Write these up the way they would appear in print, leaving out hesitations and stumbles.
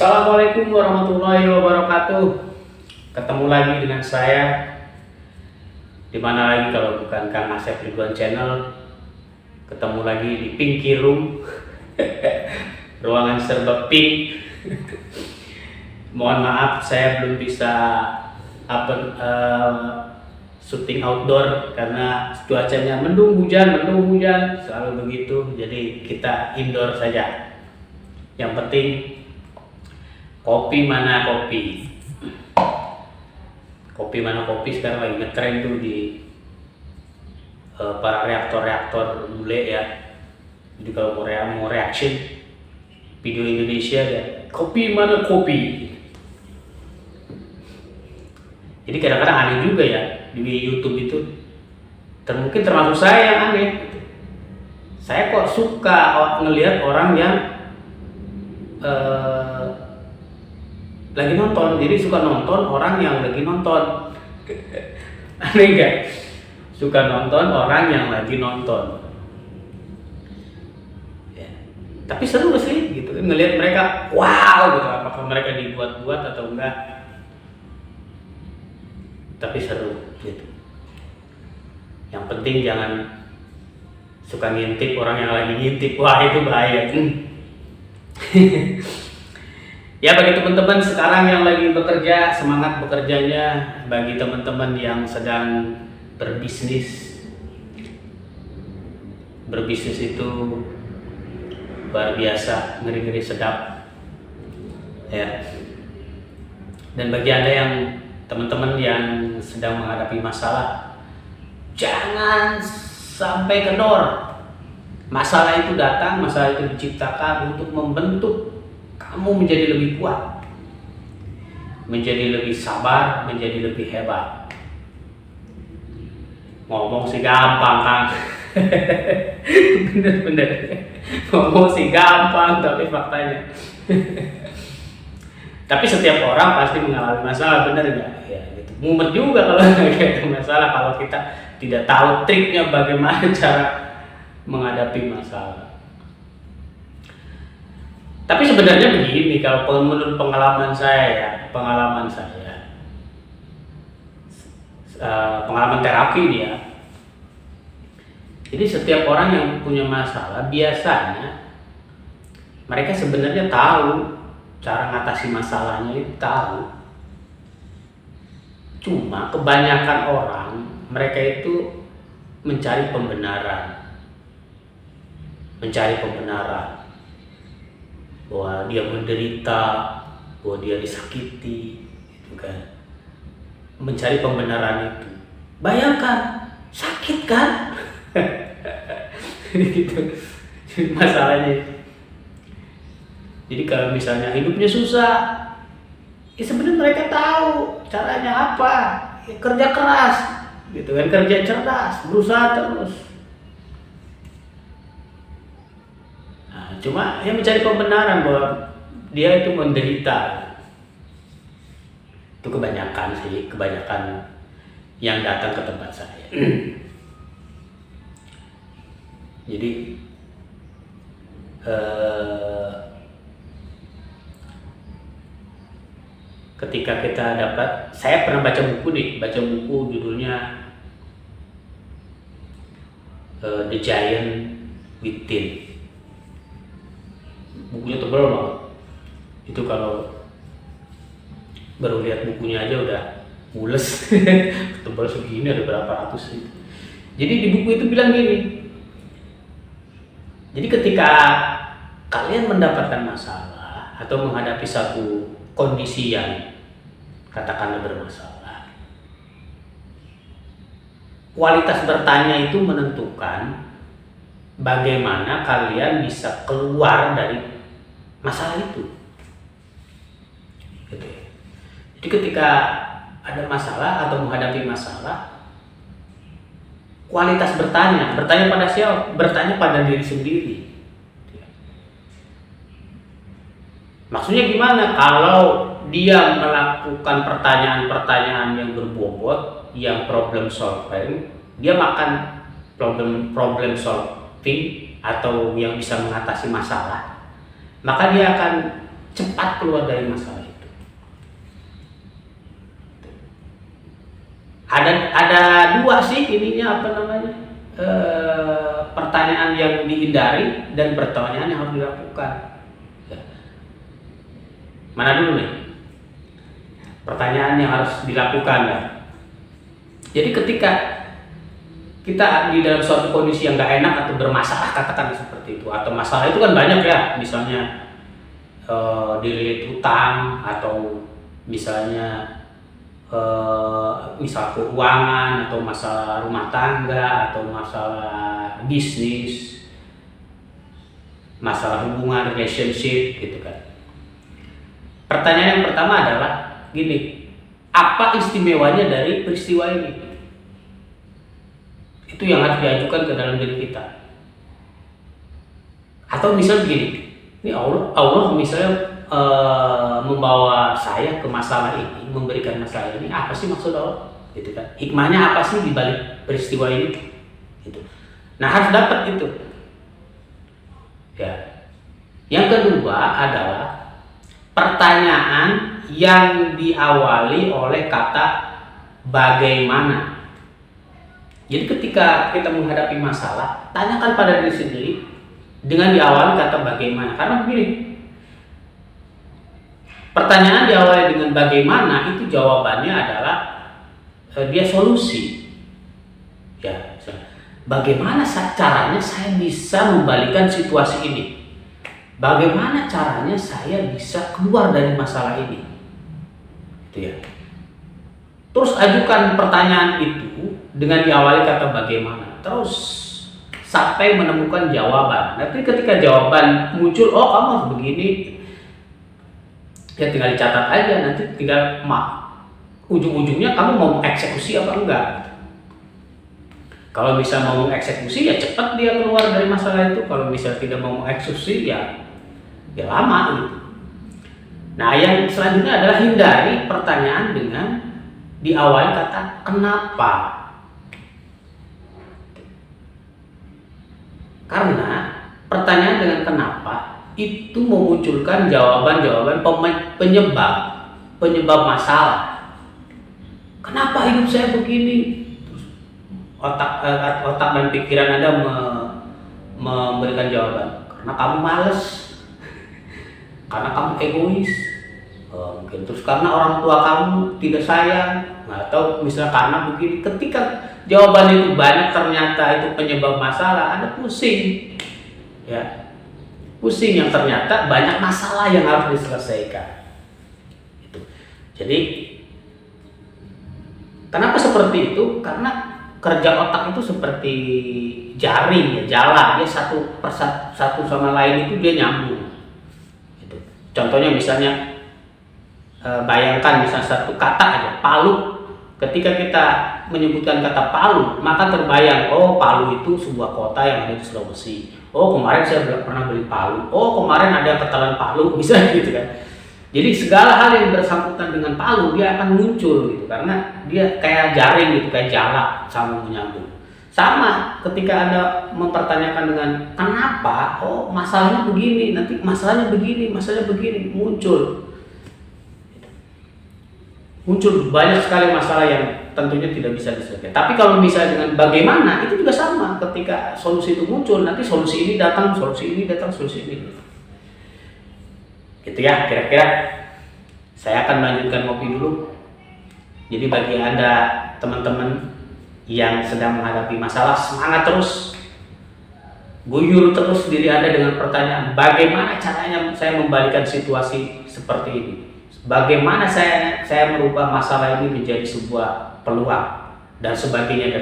Assalamualaikum warahmatullahi wabarakatuh. Ketemu lagi dengan saya. Dimana lagi kalau bukan Kang Asep Ridwan Channel. Ketemu lagi di Pinky Room. Ruangan serba pink. Mohon maaf saya belum bisa syuting outdoor karena cuacanya mendung hujan selalu begitu. Jadi kita indoor saja. Yang penting kopi mana kopi sekarang lagi ngetren tuh di para reaktor bule ya. Jadi kalau mau reaction video Indonesia ya kopi mana kopi. Jadi kadang-kadang aneh juga ya di YouTube itu. Mungkin termasuk saya yang aneh. Saya kok suka ngelihat orang yang lagi nonton, jadi suka nonton orang yang lagi nonton. Aneh gak? Suka nonton orang yang lagi nonton ya. Tapi seru sih gitu, ngelihat mereka, wow gitu. Apakah mereka dibuat-buat atau enggak, tapi seru gitu. Yang penting jangan suka ngintip orang yang lagi ngintip, wah itu bahaya. Ya bagi teman-teman sekarang yang lagi bekerja, semangat bekerjanya. Bagi teman-teman yang sedang berbisnis itu luar biasa, ngeri-ngeri sedap ya. Dan bagi Anda yang teman-teman yang sedang menghadapi masalah, jangan sampai kendor. Masalah itu datang, masalah itu diciptakan untuk membentuk kamu menjadi lebih kuat, menjadi lebih sabar, menjadi lebih hebat. Ngomong sih gampang Kang. Bener. Ngomong sih gampang, tapi faktanya. Tapi setiap orang pasti mengalami masalah, bener nggak? Ya, gitu. Mumet juga kalau ada masalah, kalau kita tidak tahu triknya bagaimana cara menghadapi masalah. Tapi sebenarnya begini, kalau menurut pengalaman saya, pengalaman terapi nih ya. Jadi setiap orang yang punya masalah biasanya mereka sebenarnya tahu cara ngatasi masalahnya, itu tahu. Cuma kebanyakan orang mereka itu mencari pembenaran bahwa dia menderita, bahwa dia disakiti, gitu kan. Mencari pembenaran itu. Bayangkan, sakit kan? Gitu. Masalahnya. Jadi kalau misalnya hidupnya susah, ya sebenarnya mereka tahu caranya apa. Ya, kerja keras, gitu kan, kerja cerdas, berusaha terus. Cuma yang mencari pembenaran bahwa dia itu menderita. Itu kebanyakan yang datang ke tempat saya. Jadi ketika kita saya pernah baca buku judulnya The Giant Within. Bukunya tebal banget. Itu kalau baru lihat bukunya aja udah mules. Tebal segini, ada berapa ratus itu. Jadi di buku itu bilang gini. Jadi ketika kalian mendapatkan masalah atau menghadapi satu kondisi yang katakanlah bermasalah, kualitas bertanya itu menentukan bagaimana kalian bisa keluar dari masalah itu. Gitu. Jadi ketika ada masalah atau menghadapi masalah, kualitas bertanya pada siapa? Bertanya pada diri sendiri. Maksudnya gimana? Kalau dia melakukan pertanyaan-pertanyaan yang berbobot, yang problem solving, dia makan problem solving atau yang bisa mengatasi masalah, maka dia akan cepat keluar dari masalah itu. Ada dua sih ininya, apa namanya, pertanyaan yang dihindari dan pertanyaan yang harus dilakukan. Mana dulu nih? Pertanyaan yang harus dilakukan ya. Jadi ketika kita di dalam suatu kondisi yang gak enak atau bermasalah, katakan seperti itu, atau masalah itu kan banyak ya, misalnya dililit utang, atau misalnya misal keuangan, atau masalah rumah tangga, atau masalah bisnis, masalah hubungan, relationship gitu kan. Pertanyaan yang pertama adalah gini, apa istimewanya dari peristiwa ini? Itu yang harus diajukan ke dalam diri kita. Atau misal begini, ini Allah misalnya membawa saya ke masalah ini, memberikan masalah ini, apa sih maksud Allah? Gitu kan? Hikmahnya apa sih di balik peristiwa ini? Gitu. Nah, harus dapat itu. Ya. Yang kedua adalah pertanyaan yang diawali oleh kata bagaimana. Jadi ketika kita menghadapi masalah, tanyakan pada diri sendiri dengan diawali kata bagaimana. Karena begini, pertanyaan diawali dengan bagaimana itu jawabannya adalah dia solusi. Ya, bagaimana caranya saya bisa membalikan situasi ini? Bagaimana caranya saya bisa keluar dari masalah ini? Itu ya. Terus ajukan pertanyaan itu dengan diawali kata bagaimana. Terus sampai menemukan jawaban. Nanti ketika jawaban muncul, oh kamu harus begini, ya tinggal dicatat aja. Nanti tinggal ujung-ujungnya kamu mau eksekusi apa enggak. Kalau bisa mau mengeksekusi ya cepat dia keluar dari masalah itu. Kalau misal tidak mau mengeksekusi ya lama gitu. Nah, yang selanjutnya adalah hindari pertanyaan dengan diawali kata kenapa. Karena pertanyaan dengan kenapa itu memunculkan jawaban-jawaban penyebab masalah. Kenapa hidup saya begini? Otak dan pikiran Anda memberikan jawaban. Karena kamu malas, karena kamu egois, mungkin terus karena orang tua kamu tidak sayang, atau misalnya karena begini. Ketika jawaban itu banyak, ternyata itu penyebab masalah, Anda pusing, ya, pusing yang ternyata banyak masalah yang harus diselesaikan. Itu. Jadi kenapa seperti itu? Karena kerja otak itu seperti jaring, ya, jala, dia satu sama lain itu dia nyambung. Gitu. Contohnya misalnya bayangkan misalnya satu kata aja, Palu. Ketika kita menyebutkan kata Palu, maka terbayang, oh Palu itu sebuah kota yang ada di Sulawesi. Oh kemarin saya pernah beli Palu. Oh kemarin ada ketelan Palu, misalnya gitu kan. Jadi segala hal yang bersangkutan dengan Palu dia akan muncul gitu, karena dia kayak jaring gitu, kayak jala, sama menyambung. Sama ketika Anda mempertanyakan dengan kenapa, oh masalahnya begini, nanti masalahnya begini, muncul banyak sekali masalah yang tentunya tidak bisa diselesaikan. Tapi kalau misalnya dengan bagaimana, itu juga sama. Ketika solusi itu muncul, nanti solusi ini datang, solusi ini. Gitu ya, kira-kira saya akan lanjutkan ngopi dulu. Jadi bagi Anda teman-teman yang sedang menghadapi masalah, semangat terus, guyur terus diri Anda dengan pertanyaan, bagaimana caranya saya membalikan situasi seperti ini? Bagaimana saya merubah masalah ini menjadi sebuah peluang dan sebagainya.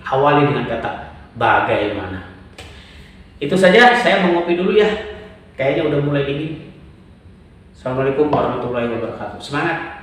Awali dengan kata bagaimana. Itu saja, saya mau ngopi dulu ya. Kayaknya udah mulai dingin. Assalamualaikum warahmatullahi wabarakatuh. Semangat.